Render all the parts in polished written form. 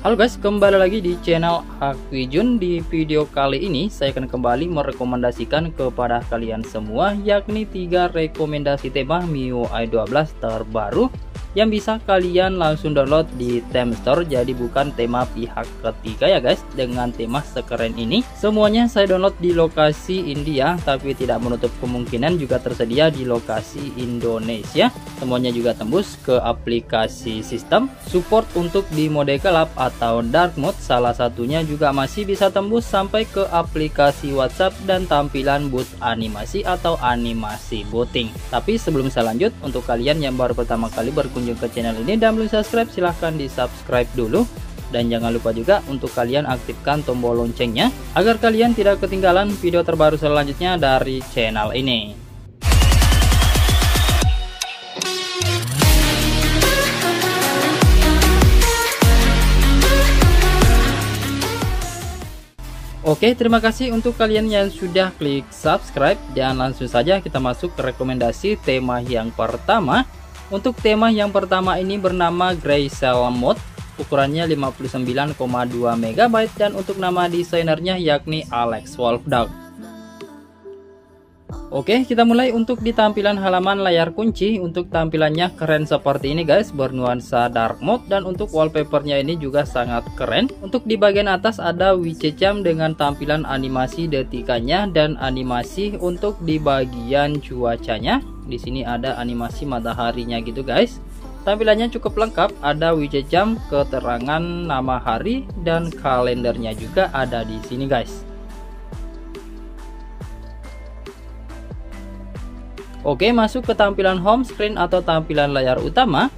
Halo guys, kembali lagi di channel Hakwijun. Di video kali ini saya akan kembali merekomendasikan kepada kalian semua, yakni 3 rekomendasi tema MIUI 12 terbaru yang bisa kalian langsung download di Theme Store. Jadi bukan tema pihak ketiga ya guys. Dengan tema sekeren ini, semuanya saya download di lokasi India, tapi tidak menutup kemungkinan juga tersedia di lokasi Indonesia. Semuanya juga tembus ke aplikasi sistem. Support untuk di mode gelap atau dark mode, salah satunya juga masih bisa tembus sampai ke aplikasi WhatsApp dan tampilan booth animasi atau animasi booting. Tapi sebelum saya lanjut, untuk kalian yang baru pertama kali berkunjung ke channel ini dan belum subscribe, silahkan di subscribe dulu. Dan jangan lupa juga untuk kalian aktifkan tombol loncengnya agar kalian tidak ketinggalan video terbaru selanjutnya dari channel ini. Oke, terima kasih untuk kalian yang sudah klik subscribe, dan langsung saja kita masuk ke rekomendasi tema yang pertama. Untuk tema yang pertama ini bernama Gray Cell Mode, ukurannya 59,2 MB, dan untuk nama desainernya yakni Alex Wolfdog. Oke, kita mulai untuk di tampilan halaman layar kunci. Untuk tampilannya keren seperti ini guys, bernuansa dark mode, dan untuk wallpapernya ini juga sangat keren. Untuk di bagian atas ada widget jam dengan tampilan animasi detikannya dan animasi untuk di bagian cuacanya. Di sini ada animasi mataharinya gitu guys. Tampilannya cukup lengkap, ada widget jam, keterangan nama hari, dan kalendernya juga ada di sini guys. Oke, masuk ke tampilan home screen atau tampilan layar utama.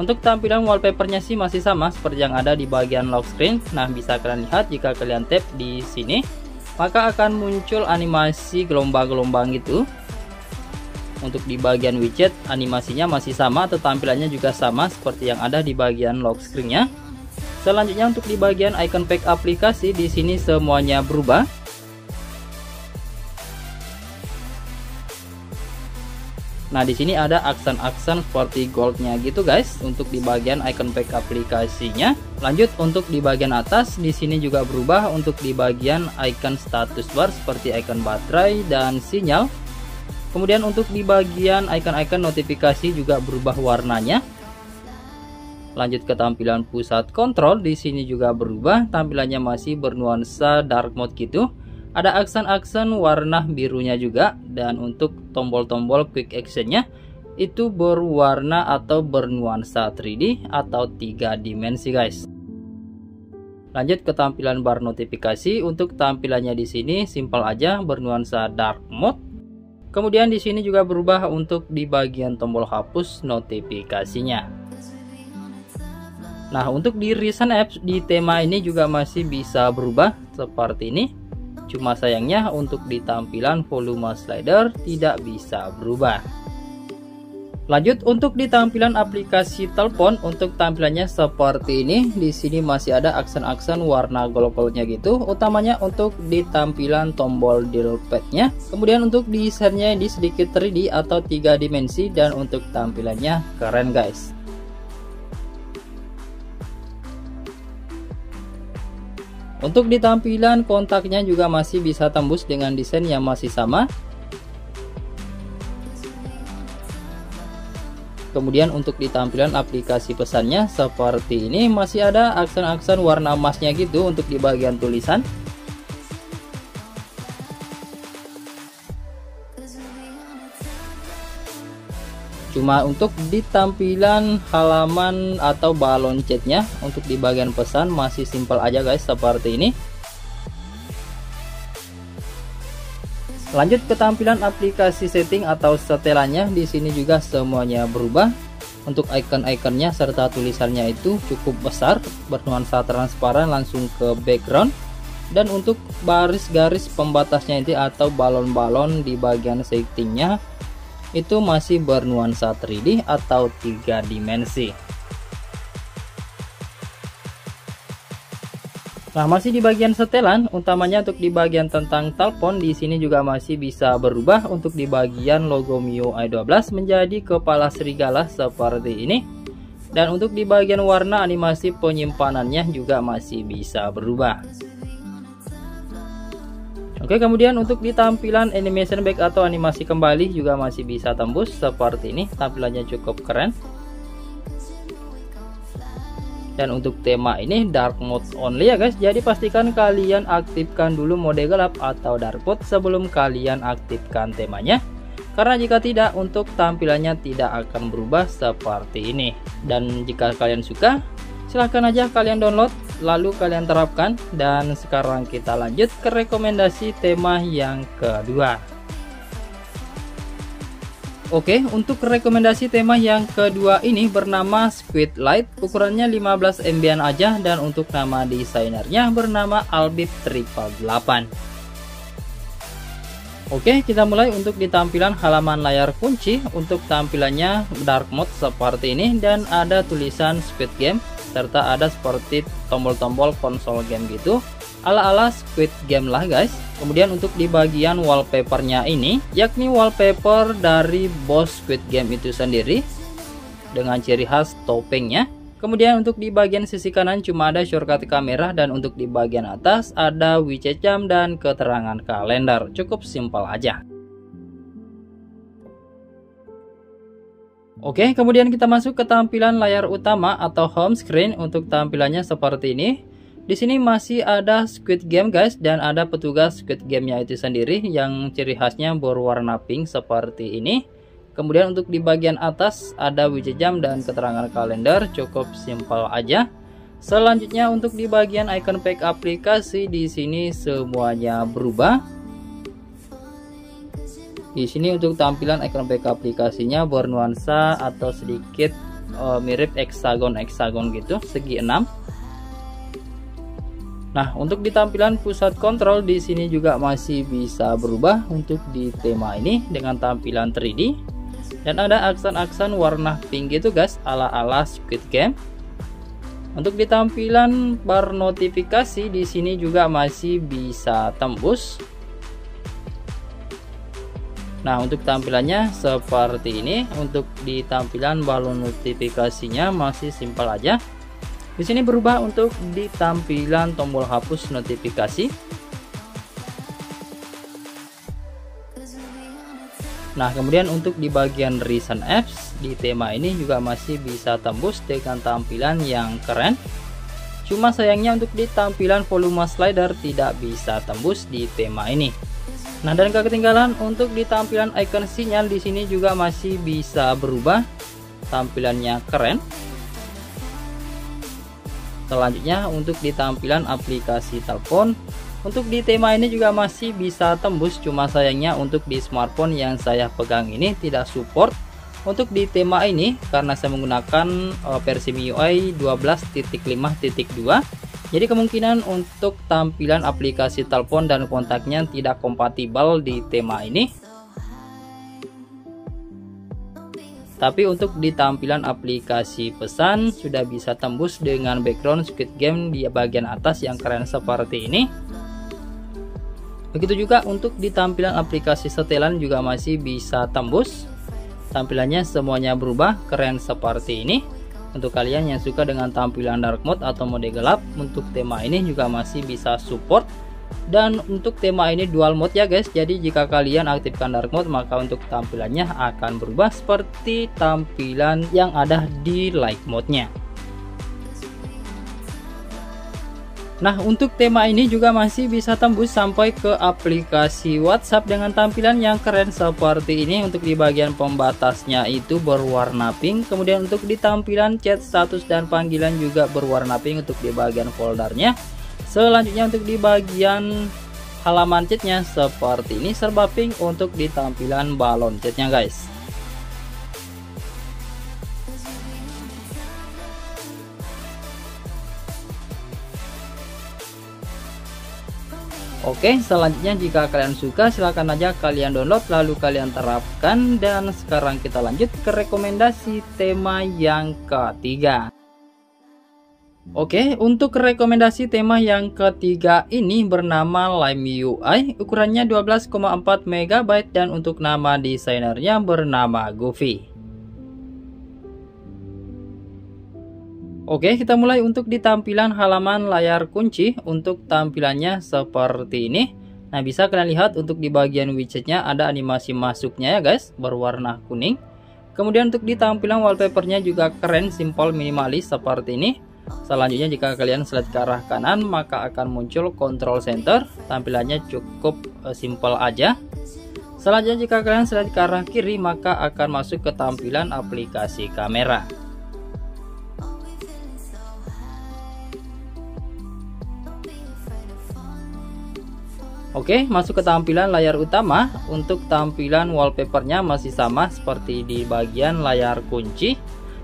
Untuk tampilan wallpapernya sih masih sama seperti yang ada di bagian lock screen. Nah, bisa kalian lihat jika kalian tap di sini, maka akan muncul animasi gelombang-gelombang gitu. Untuk di bagian widget, animasinya masih sama atau tampilannya juga sama seperti yang ada di bagian lock screen-nya. Selanjutnya untuk di bagian icon pack aplikasi, di sini semuanya berubah. Nah, di sini ada aksen-aksen seperti goldnya gitu guys untuk di bagian icon pack aplikasinya. Lanjut untuk di bagian atas, di sini juga berubah untuk di bagian icon status bar seperti icon baterai dan sinyal. Kemudian untuk di bagian icon-icon notifikasi juga berubah warnanya. Lanjut ke tampilan pusat kontrol, di sini juga berubah, tampilannya masih bernuansa dark mode gitu. Ada aksen-aksen warna birunya juga, dan untuk tombol-tombol quick actionnya itu berwarna atau bernuansa 3D atau 3 dimensi guys. Lanjut ke tampilan bar notifikasi. Untuk tampilannya di sini simpel aja, bernuansa dark mode. Kemudian di sini juga berubah untuk di bagian tombol hapus notifikasinya. Nah, untuk di recent apps di tema ini juga masih bisa berubah seperti ini. Cuma sayangnya untuk di tampilan volume slider tidak bisa berubah. Lanjut untuk di tampilan aplikasi telepon, untuk tampilannya seperti ini. Di sini masih ada aksen-aksen warna gold-goldnya gitu, utamanya untuk di tampilan tombol dial pad-nya. Kemudian untuk desainnya ini sedikit 3D atau 3 dimensi, dan untuk tampilannya keren guys. Untuk di tampilan kontaknya juga masih bisa tembus dengan desain yang masih sama. Kemudian untuk di tampilan aplikasi pesannya seperti ini, masih ada aksen-aksen warna emasnya gitu untuk di bagian tulisan. Cuma untuk di tampilan halaman atau balon chatnya, untuk di bagian pesan masih simpel aja guys seperti ini. Lanjut ke tampilan aplikasi setting atau setelannya, di sini juga semuanya berubah. Untuk icon-iconnya serta tulisannya itu cukup besar, bernuansa transparan langsung ke background. Dan untuk garis-garis pembatasnya itu atau balon-balon di bagian settingnya itu masih bernuansa 3D atau 3 dimensi. Nah, masih di bagian setelan, utamanya untuk di bagian tentang telepon, di sini juga masih bisa berubah. Untuk di bagian logo MIUI 12 menjadi kepala serigala seperti ini. Dan untuk di bagian warna animasi penyimpanannya juga masih bisa berubah. Oke, kemudian untuk di tampilan animation back atau animasi kembali juga masih bisa tembus seperti ini. Tampilannya cukup keren. Dan untuk tema ini dark mode only ya guys. Jadi pastikan kalian aktifkan dulu mode gelap atau dark mode sebelum kalian aktifkan temanya. Karena jika tidak, untuk tampilannya tidak akan berubah seperti ini. Dan jika kalian suka, silahkan aja kalian download lalu kalian terapkan. Dan sekarang kita lanjut ke rekomendasi tema yang kedua. Oke, untuk rekomendasi tema yang kedua ini bernama Squid Light. Ukurannya 15 MB aja, dan untuk nama desainernya bernama Albib 888. Oke, kita mulai untuk di tampilan halaman layar kunci. Untuk tampilannya dark mode seperti ini, dan ada tulisan Squid Game serta ada seperti tombol-tombol konsol game gitu, ala-ala Squid Game lah guys. Kemudian untuk di bagian wallpapernya ini, yakni wallpaper dari boss Squid Game itu sendiri dengan ciri khas topengnya. Kemudian untuk di bagian sisi kanan cuma ada shortcut kamera, dan untuk di bagian atas ada widget jam dan keterangan kalender. Cukup simpel aja. Oke, kemudian kita masuk ke tampilan layar utama atau home screen. Untuk tampilannya seperti ini. Di sini masih ada Squid Game guys, dan ada petugas Squid Game-nya itu sendiri yang ciri khasnya berwarna pink seperti ini. Kemudian untuk di bagian atas ada widget jam dan keterangan kalender. Cukup simpel aja. Selanjutnya untuk di bagian icon pack aplikasi, di sini semuanya berubah. Di sini untuk tampilan icon pack aplikasinya bernuansa atau sedikit mirip hexagon gitu, segi 6. Nah, untuk di tampilan pusat kontrol di sini juga masih bisa berubah untuk di tema ini dengan tampilan 3D. Dan ada aksen-aksen warna pink gitu guys, ala-ala Squid Game. Untuk di tampilan bar notifikasi di sini juga masih bisa tembus. Nah, untuk tampilannya seperti ini. Untuk di tampilan balon notifikasinya masih simpel aja. Di sini berubah untuk di tampilan tombol hapus notifikasi. Nah, kemudian untuk di bagian recent apps di tema ini juga masih bisa tembus dengan tampilan yang keren. Cuma sayangnya untuk di tampilan volume slider tidak bisa tembus di tema ini. Nah, dan gak ketinggalan untuk di tampilan icon sinyal di sini juga masih bisa berubah. Tampilannya keren. Selanjutnya untuk di tampilan aplikasi telepon, untuk di tema ini juga masih bisa tembus. Cuma sayangnya untuk di smartphone yang saya pegang ini tidak support untuk di tema ini, karena saya menggunakan versi MIUI 12.5.2. Jadi kemungkinan untuk tampilan aplikasi telepon dan kontaknya tidak kompatibel di tema ini. Tapi untuk di tampilan aplikasi pesan sudah bisa tembus dengan background Squid Game di bagian atas yang keren seperti ini. Begitu juga untuk di tampilan aplikasi setelan juga masih bisa tembus. Tampilannya semuanya berubah, keren seperti ini. Untuk kalian yang suka dengan tampilan dark mode atau mode gelap, untuk tema ini juga masih bisa support. Dan untuk tema ini dual mode ya guys. Jadi jika kalian aktifkan dark mode, maka untuk tampilannya akan berubah seperti tampilan yang ada di light mode nya. Nah, untuk tema ini juga masih bisa tembus sampai ke aplikasi WhatsApp dengan tampilan yang keren seperti ini. Untuk di bagian pembatasnya itu berwarna pink. Kemudian untuk di tampilan chat, status, dan panggilan juga berwarna pink untuk di bagian foldernya. Selanjutnya untuk di bagian halaman chatnya seperti ini serba pink untuk di tampilan balon chatnya guys. Oke, selanjutnya jika kalian suka silahkan aja kalian download lalu kalian terapkan. Dan sekarang kita lanjut ke rekomendasi tema yang ketiga. Oke, untuk rekomendasi tema yang ketiga ini bernama Lime UI, ukurannya 12,4 MB dan untuk nama desainernya bernama Goofy. Oke, kita mulai untuk di tampilan halaman layar kunci. Untuk tampilannya seperti ini. Nah, bisa kalian lihat untuk di bagian widgetnya ada animasi masuknya ya guys, berwarna kuning. Kemudian untuk di tampilan wallpapernya juga keren, simple, minimalis seperti ini. Selanjutnya jika kalian slide ke arah kanan maka akan muncul control center. Tampilannya cukup simple aja. Selanjutnya jika kalian slide ke arah kiri maka akan masuk ke tampilan aplikasi kamera. Oke, masuk ke tampilan layar utama. Untuk tampilan wallpapernya masih sama seperti di bagian layar kunci.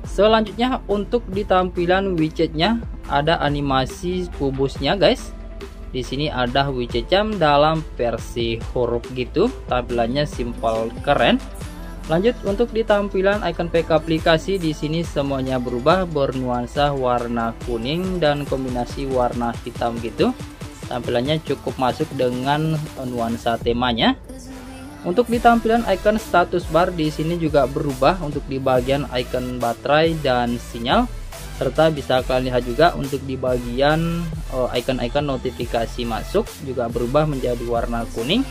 Selanjutnya untuk di tampilan widgetnya ada animasi kubusnya guys. Di sini ada widget jam dalam versi huruf gitu. Tampilannya simple, keren. Lanjut untuk di tampilan icon PK aplikasi, di sini semuanya berubah bernuansa warna kuning dan kombinasi warna hitam gitu. Tampilannya cukup masuk dengan nuansa temanya. Untuk di tampilan icon status bar di sini juga berubah untuk di bagian icon baterai dan sinyal, serta bisa kalian lihat juga untuk di bagian icon-icon notifikasi masuk juga berubah menjadi warna kuning.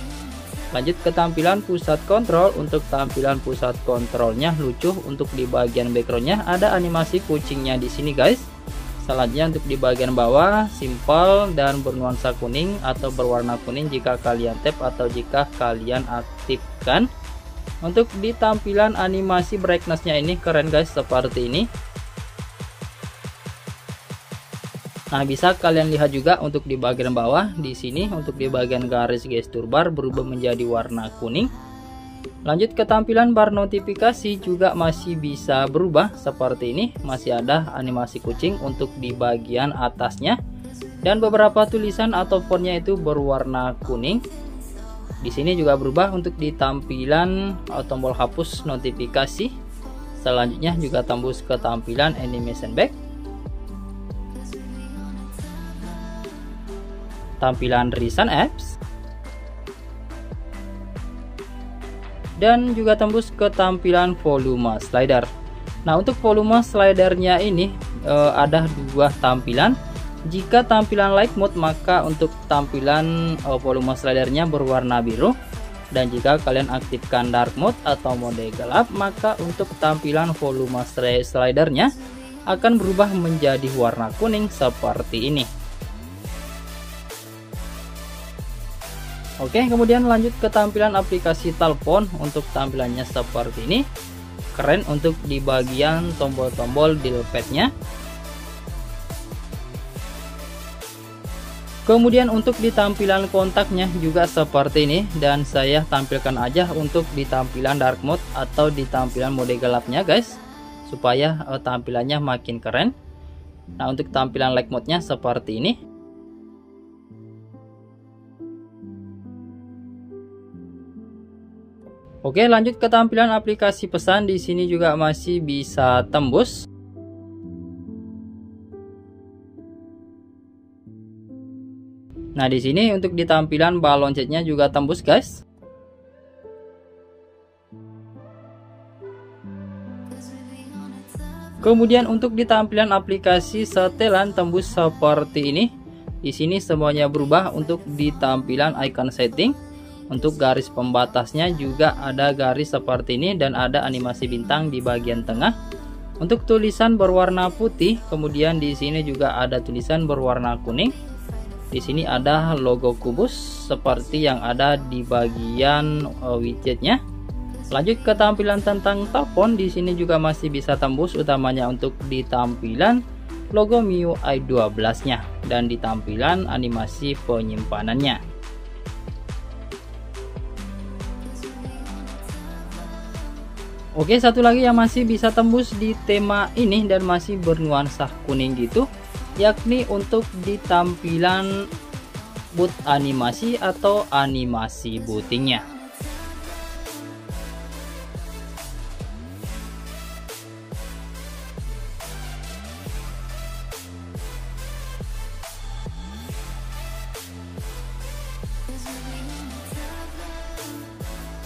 Lanjut ke tampilan pusat kontrol. Untuk tampilan pusat kontrolnya lucu. Untuk di bagian backgroundnya ada animasi kucingnya di sini guys. Selanjutnya untuk di bagian bawah simple dan bernuansa kuning atau berwarna kuning jika kalian tap atau jika kalian aktifkan. Untuk di tampilan animasi brightnessnya ini keren guys, seperti ini. Nah, bisa kalian lihat juga untuk di bagian bawah di sini untuk di bagian garis gestur bar berubah menjadi warna kuning. Lanjut ke tampilan bar notifikasi juga masih bisa berubah seperti ini. Masih ada animasi kucing untuk di bagian atasnya dan beberapa tulisan atau fontnya itu berwarna kuning. Di sini juga berubah untuk di tampilan tombol hapus notifikasi. Selanjutnya juga tembus ke tampilan animation back. Tampilan recent apps. Dan juga tembus ke tampilan volume slider. Nah, untuk volume slidernya ini ada dua tampilan. Jika tampilan light mode maka untuk tampilan volume slidernya berwarna biru, dan jika kalian aktifkan dark mode atau mode gelap maka untuk tampilan volume slidernya akan berubah menjadi warna kuning seperti ini. Oke, kemudian lanjut ke tampilan aplikasi telepon. Untuk tampilannya seperti ini. Keren untuk di bagian tombol-tombol dial pad-nya. Kemudian untuk di tampilan kontaknya juga seperti ini, dan saya tampilkan aja untuk di tampilan dark mode atau di tampilan mode gelapnya guys, supaya tampilannya makin keren. Nah, untuk tampilan light mode-nya seperti ini. Oke, lanjut ke tampilan aplikasi pesan. Di sini juga masih bisa tembus. Nah, di sini untuk di tampilan balon chatnya juga tembus, guys. Kemudian untuk di tampilan aplikasi setelan tembus seperti ini. Di sini semuanya berubah untuk di tampilan icon setting. Untuk garis pembatasnya juga ada garis seperti ini dan ada animasi bintang di bagian tengah. Untuk tulisan berwarna putih, kemudian di sini juga ada tulisan berwarna kuning. Di sini ada logo kubus seperti yang ada di bagian widgetnya. Lanjut ke tampilan tentang telepon, di sini juga masih bisa tembus utamanya untuk di tampilan logo MIUI 12-nya dan di tampilan animasi penyimpanannya. Oke, satu lagi yang masih bisa tembus di tema ini dan masih bernuansa kuning gitu, yakni untuk di tampilan boot animasi atau animasi bootingnya.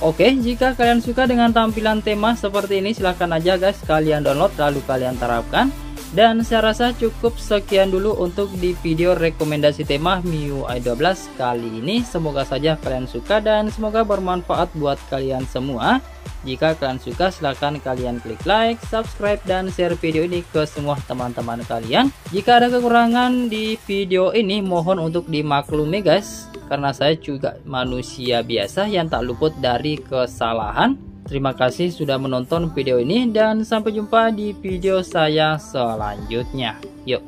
Oke, jika kalian suka dengan tampilan tema seperti ini, silahkan aja guys kalian download lalu kalian terapkan. Dan saya rasa cukup sekian dulu untuk di video rekomendasi tema MIUI 12 kali ini. Semoga saja kalian suka dan semoga bermanfaat buat kalian semua. Jika kalian suka, silahkan kalian klik like, subscribe, dan share video ini ke semua teman-teman kalian. Jika ada kekurangan di video ini, mohon untuk dimaklumi guys, karena saya juga manusia biasa yang tak luput dari kesalahan. Terima kasih sudah menonton video ini dan sampai jumpa di video saya selanjutnya. Yuk.